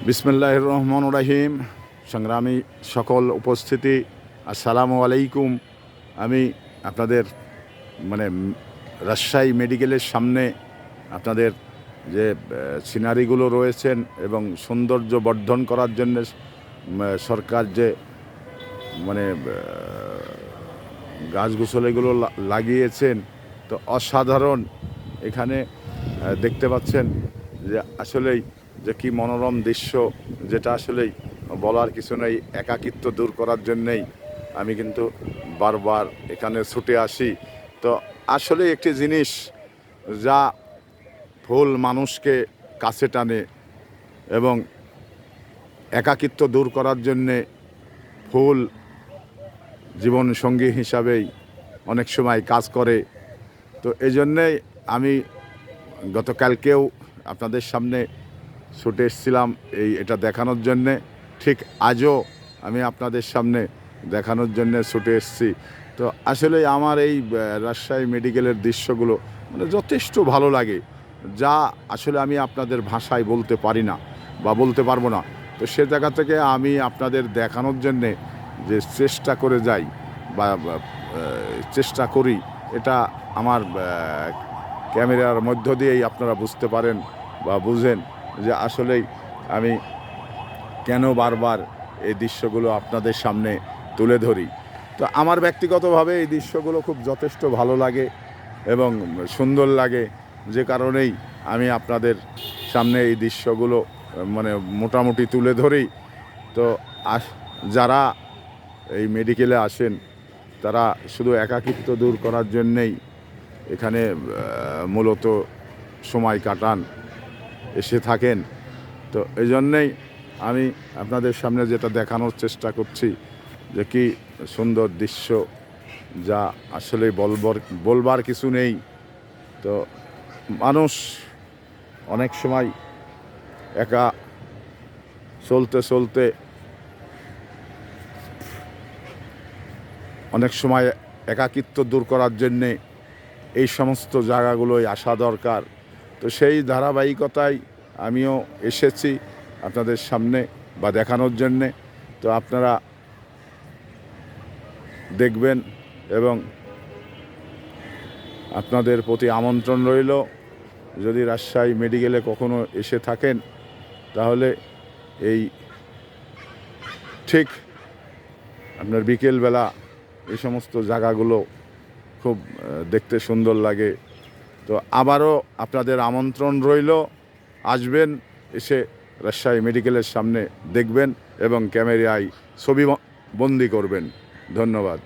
বিসমিল্লাহির রহমানির রহিম। সংগ্রামী সকল উপস্থিতি, আসসালামু আলাইকুম। আমি আপনাদের রাজশাহী মেডিকেলের সামনে আপনাদের যে সিনারিগুলো রয়েছেন এবং সৌন্দর্য বর্ধন করার জন্য সরকার যে মানে গাছগুছল এগুলো লাগিয়েছেন, তো অসাধারণ। এখানে দেখতে পাচ্ছেন যে আসলেই যে কি মনোরম দৃশ্য, যেটা আসলেই বলার কিছু নেই। একাকিত্ব দূর করার জন্যেই আমি কিন্তু বারবার এখানে ছুটে আসি। তো আসলে একটি জিনিস যা ফুল মানুষকে কাছে টানে এবং একাকিত্ব দূর করার জন্যে ফুল জীবনসঙ্গী হিসাবেই অনেক সময় কাজ করে। তো এই জন্যেই আমি গতকালকেও আপনাদের সামনে ছুটে এসেছিলাম এটা দেখানোর জন্যে। ঠিক আজও আমি আপনাদের সামনে দেখানোর জন্যে ছুটে এসেছি। তো আসলে আমার এই রাজশাহী মেডিকেলের দৃশ্যগুলো যথেষ্ট ভালো লাগে, যা আসলে আমি আপনাদের ভাষায় বলতে পারি না বা বলতে পারবো না। তো সে জায়গা থেকে আমি আপনাদের দেখানোর জন্যে যে চেষ্টা করে যাই বা চেষ্টা করি, এটা আমার ক্যামেরার মধ্য দিয়েই আপনারা বুঝতে পারেন বা বুঝেন যে আসলেই আমি কেন বারবার এই দৃশ্যগুলো আপনাদের সামনে তুলে ধরি। তো আমার ব্যক্তিগতভাবে এই দৃশ্যগুলো খুব যথেষ্ট ভালো লাগে এবং সুন্দর লাগে, যে কারণেই আমি আপনাদের সামনে এই দৃশ্যগুলো মোটামুটি তুলে ধরি। তো যারা এই মেডিকেলে আসেন, তারা শুধু একাকিত্ব দূর করার জন্যেই এখানে মূলত সময় কাটান, এসে থাকেন। তো এই জন্যেই আমি আপনাদের সামনে যেটা দেখানোর চেষ্টা করছি যে কি সুন্দর দৃশ্য, যা আসলে বলবার কিছু নেই। তো মানুষ অনেক সময় একা চলতে চলতে অনেক সময় একাকিত্ব দূর করার জন্যে এই সমস্ত জায়গাগুলোয় আসা দরকার। তো সেই ধারাবাহিকতায় আমিও এসেছি আপনাদের সামনে বা দেখানোর জন্যে। তো আপনারা দেখবেন এবং আপনাদের প্রতি আমন্ত্রণ রইল, যদি রাজশাহী মেডিকেলে কখনো এসে থাকেন তাহলে এই ঠিক আপনার বিকেলবেলা এই সমস্ত জায়গাগুলো খুব দেখতে সুন্দর লাগে। তো আবারও আপনাদের আমন্ত্রণ রইল, আসবেন, এসে রাজশাহী মেডিকেলের সামনে দেখবেন এবং ক্যামেরায় ছবি বন্দি করবেন। ধন্যবাদ।